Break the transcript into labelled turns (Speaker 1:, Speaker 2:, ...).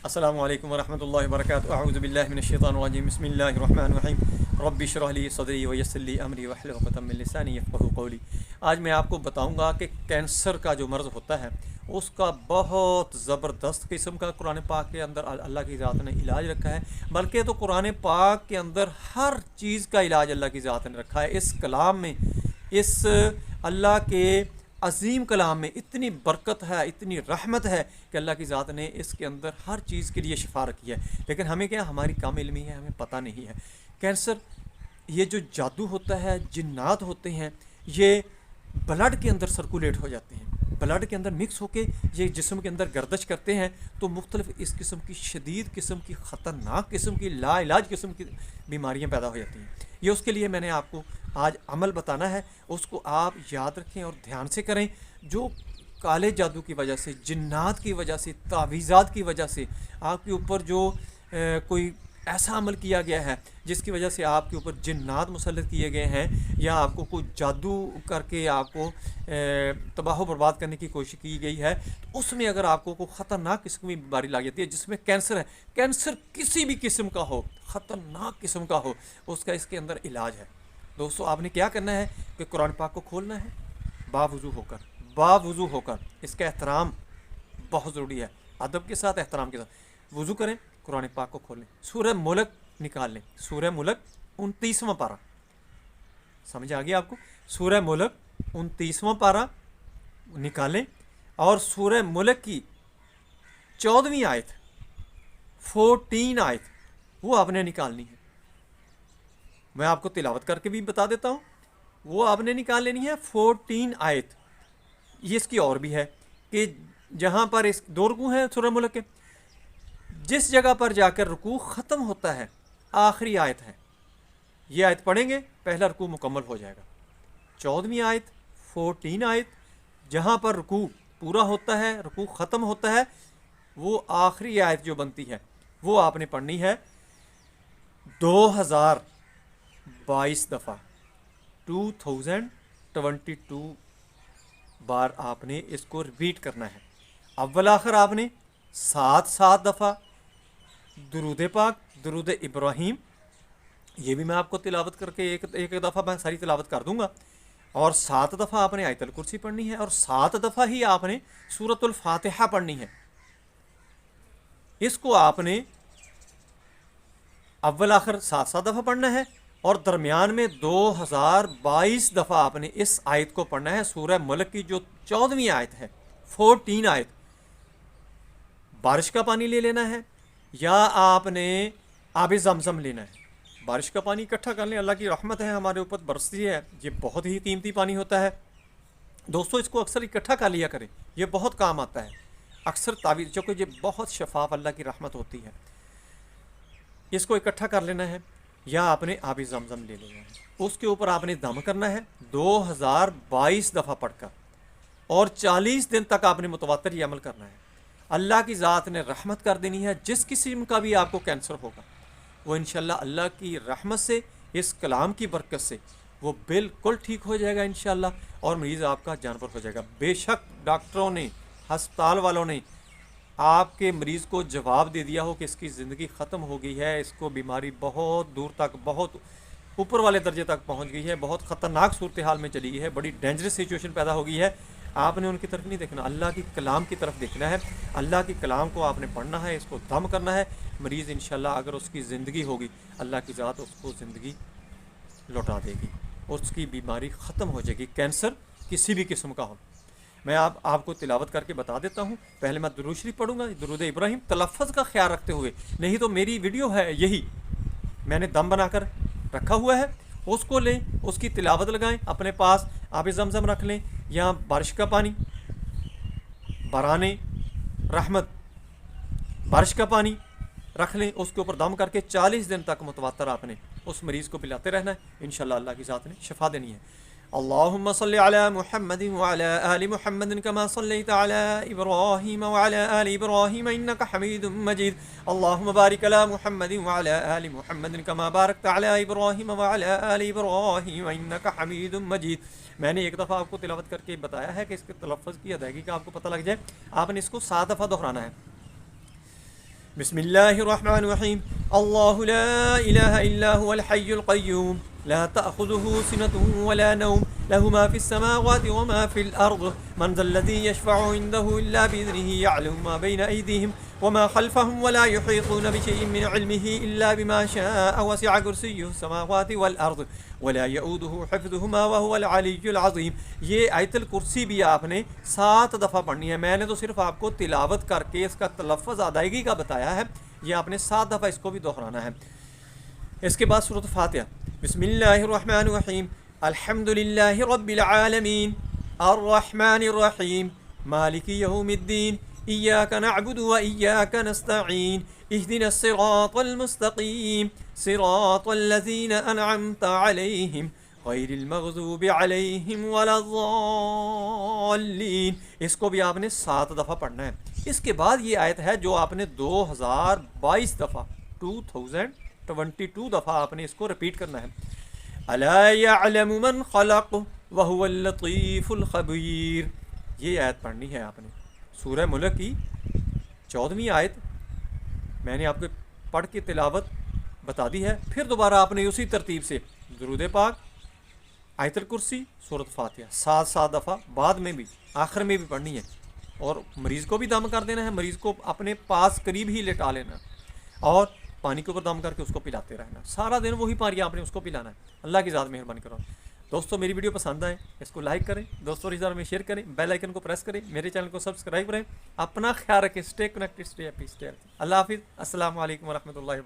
Speaker 1: السلام علیکم ورحمۃ اللہ وبرکاتہ اعوذ باللہ من الشیطان الرجیم بسم اللہ الرحمن الرحیم رب اشرح لی صدری ویسر لی امری واحلل عقدۃ من لسانی یفقہوا قولی۔ آج میں آپ کو بتاؤں گا کہ کینسر کا جو مرض ہوتا ہے اس کا بہت زبردست قسم کا قرآن پاک کے اندر اللہ کی ذات نے علاج رکھا ہے، بلکہ تو قرآن پاک کے اندر ہر چیز کا علاج اللہ کی ذات نے رکھا ہے۔ اس کلام میں، اس اللہ کے عظیم کلام میں اتنی برکت ہے، اتنی رحمت ہے کہ اللہ کی ذات نے اس کے اندر ہر چیز کے لیے شفا رکھی ہے، لیکن ہمیں کیا، ہماری کم علمی ہے، ہمیں پتہ نہیں ہے۔ کینسر، یہ جو جادو ہوتا ہے، جنات ہوتے ہیں، یہ بلڈ کے اندر سرکولیٹ ہو جاتے ہیں، بلڈ کے اندر مکس ہو کے یہ جسم کے اندر گردش کرتے ہیں، تو مختلف اس قسم کی شدید قسم کی خطرناک قسم کی لا علاج قسم کی بیماریاں پیدا ہو جاتی ہیں۔ یہ اس کے لیے میں نے آپ کو آج عمل بتانا ہے، اس کو آپ یاد رکھیں اور دھیان سے کریں۔ جو کالے جادو کی وجہ سے، جنات کی وجہ سے، تعویذات کی وجہ سے آپ کے اوپر جو کوئی ایسا عمل کیا گیا ہے جس کی وجہ سے آپ کے اوپر جنات مسلط کیے گئے ہیں، یا آپ کو کوئی جادو کر کے آپ کو تباہ و برباد کرنے کی کوشش کی گئی ہے، تو اس میں اگر آپ کو کوئی خطرناک قسم کی بیماری لگ جاتی ہے جس میں کینسر ہے، کینسر کسی بھی قسم کا ہو، خطرناک قسم کا ہو، اس کا اس کے اندر علاج ہے۔ دوستو، آپ نے کیا کرنا ہے کہ قرآن پاک کو کھولنا ہے باوضو ہو کر، اس کا احترام بہت ضروری ہے، ادب کے ساتھ، احترام کے ساتھ وضو کریں، قرآن پاک کو کھولیں، سورہ ملک نکال لیں، سورہ ملک 29واں پارہ، سمجھ آ گیا آپ کو؟ سورہ ملک 29واں پارہ نکالیں، اور سورہ ملک کی 14ویں آیت، 14 آیت، وہ آپ نے نکالنی ہے۔ میں آپ کو تلاوت کر کے بھی بتا دیتا ہوں، وہ آپ نے نکال لینی ہے 14 آیت۔ یہ اس کی اور بھی ہے کہ جہاں پر اس 2 رکوع ہیں سورہ ملک کے، جس جگہ پر جا کر رکوع ختم ہوتا ہے آخری آیت ہے، یہ آیت پڑھیں گے پہلا رکوع مکمل ہو جائے گا۔ 14ویں آیت، 14 آیت، جہاں پر رکوع پورا ہوتا ہے، رکوع ختم ہوتا ہے، وہ آخری آیت جو بنتی ہے وہ آپ نے پڑھنی ہے 2022 دفعہ، 2022 بار آپ نے اس کو ریپیٹ کرنا ہے۔ اول آخر آپ نے 7 دفعہ درود پاک، درود ابراہیم، یہ بھی میں آپ کو تلاوت کر کے ایک دفعہ میں ساری تلاوت کر دوں گا، اور 7 دفعہ آپ نے آیت الکرسی پڑھنی ہے، اور 7 دفعہ ہی آپ نے سورۃ الفاتحہ پڑھنی ہے۔ اس کو آپ نے اول آخر 7 دفعہ پڑھنا ہے، اور درمیان میں 2022 دفعہ آپ نے اس آیت کو پڑھنا ہے، سورہ ملک کی جو 14ویں آیت ہے، 14 آیت۔ بارش کا پانی لے لینا ہے، یا آپ نے آب زمزم لینا ہے۔ بارش کا پانی اکٹھا کر لیں، اللہ کی رحمت ہے ہمارے اوپر برستی ہے، یہ بہت ہی قیمتی پانی ہوتا ہے۔ دوستو، اس کو اکثر اکٹھا کر لیا کریں، یہ بہت کام آتا ہے، اکثر تعویذ، چونکہ یہ بہت شفاف اللہ کی رحمت ہوتی ہے۔ اس کو اکٹھا کر لینا ہے، یا آپ نے آب زمزم لے لینا ہے، اس کے اوپر آپ نے دم کرنا ہے 2022 دفعہ پڑھ کر، اور 40 دن تک آپ نے متواتر یہ عمل کرنا ہے۔ اللہ کی ذات نے رحمت کر دینی ہے، جس قسم کا بھی آپ کو کینسر ہوگا وہ انشاءاللہ اللہ کی رحمت سے، اس کلام کی برکت سے وہ بالکل ٹھیک ہو جائے گا انشاءاللہ، اور مریض آپ کا جانور ہو جائے گا۔ بے شک ڈاکٹروں نے، ہسپتال والوں نے آپ کے مریض کو جواب دے دیا ہو کہ اس کی زندگی ختم ہو گئی ہے، اس کو بیماری بہت دور تک، بہت اوپر والے درجے تک پہنچ گئی ہے، بہت خطرناک صورتحال میں چلی گئی ہے، بڑی ڈینجرس سچویشن پیدا ہو گئی ہے، آپ نے ان کی طرف نہیں دیکھنا، اللہ کی کلام کی طرف دیکھنا ہے۔ اللہ کی کلام کو آپ نے پڑھنا ہے، اس کو دم کرنا ہے، مریض انشاءاللہ اگر اس کی زندگی ہوگی، اللہ کی ذات اس کو زندگی لوٹا دے گی، اور اس کی بیماری ختم ہو جائے گی، کینسر کسی بھی قسم کا ہو۔ میں آپ کو تلاوت کر کے بتا دیتا ہوں، پہلے میں درود شریف پڑھوں گا، درود ابراہیم، تلفظ کا خیال رکھتے ہوئے، نہیں تو میری ویڈیو ہے یہی، میں نے دم بنا کر رکھا ہوا ہے، اس کو لیں، اس کی تلاوت لگائیں، اپنے پاس آب زمزم رکھ لیں، یا بارش کا پانی، برانے رحمت، بارش کا پانی رکھ لیں، اس کے اوپر دم کر کے 40 دن تک متواتر آپ نے اس مریض کو پلاتے رہنا ہے، انشاءاللہ اللہ کی ذات نے شفا دینی ہے۔ اللہم صلی علی محمد وعلی آل محمد کما صلیت علی ابراہیم وعلی آل ابراہیم انک حمید مجید، اللہم بارک علی محمد وعلی آل محمد کما بارکت علی ابراہیم وعلی آل ابراہیم انک حمید مجید۔ میں نے ایک دفعہ آپ کو تلاوت کر کے بتایا ہے کہ اس کے تلفظ کی ادائیگی کا آپ کو پتہ لگ جائے، آپ نے اس کو 7 دفعہ دہرانا ہے۔ بسم اللہ الرحمن الرحیم اللہ لا الہ الا هو الحی القیوم لا تأخذه سنة ولا نوم له ما في السماوات وما في الأرض من ذا الذي يشفع عنده إلا بإذنه يعلم ما بين أيديهم وما خلفهم ولا يحيطون بشيء من علمه إلا بما شاء وسع كرسيه السماوات والأرض ولا يؤوده حفظهما وهو العلي العظيم. یہ آیت الکرسی بھی آپ نے 7 دفعہ پڑھنی ہے. میں نے تو صرف آپ کو تلاوت کر کے اس کا تلفظ ادائیگی کا بتایا ہے. یہ آپ نے 7 دفعہ اس کو بھی دہرانا ہے. اس کے بعد سورۃ فاتحہ. بسم اللہ الرحمن الرحیم الحمد للہ رب العالمین الرحمن الرحیم مالک یوم الدین ایاک نعبد و ایاک نستعین اہدنا الصراط المستقیم صراط الذین انعمت علیہم غیر المغضوب علیہم ولا الضالین. اس کو بھی آپ نے 7 دفعہ پڑھنا ہے. اس کے بعد یہ آیت ہے جو آپ نے 2022 دفعہ 2022 دفعہ آپ نے اس کو رپیٹ کرنا ہے. الا یعلم من خلق وهو اللطیف الخبیر. یہ آیت پڑھنی ہے آپ نے. سورہ ملک کی 14ویں آیت میں نے آپ کو پڑھ کے تلاوت بتا دی ہے. پھر دوبارہ آپ نے اسی ترتیب سے درود پاک، آیت الکرسی، سورۃ فاتحہ 7 دفعہ بعد میں بھی آخر میں بھی پڑھنی ہے. اور مریض کو بھی دم کر دینا ہے. مریض کو اپنے پاس قریب ہی لٹا لینا اور پانی کے اوپر دم کر کے اس کو پلاتے رہنا. سارا دن وہی پانی آپ نے اس کو پلانا ہے. اللہ کی ذات مہربانی کرو. دوستو میری ویڈیو پسند آئے اس کو لائک کریں، دوستوں رشتہ داروں میں شیئر کریں، بیل آئیکن کو پریس کریں، میرے چینل کو سبسکرائب کریں. اپنا خیال رکھیں. Stay connected, stay happy, stay healthy. اللہ حافظ. السلام علیکم ورحمۃ اللہ.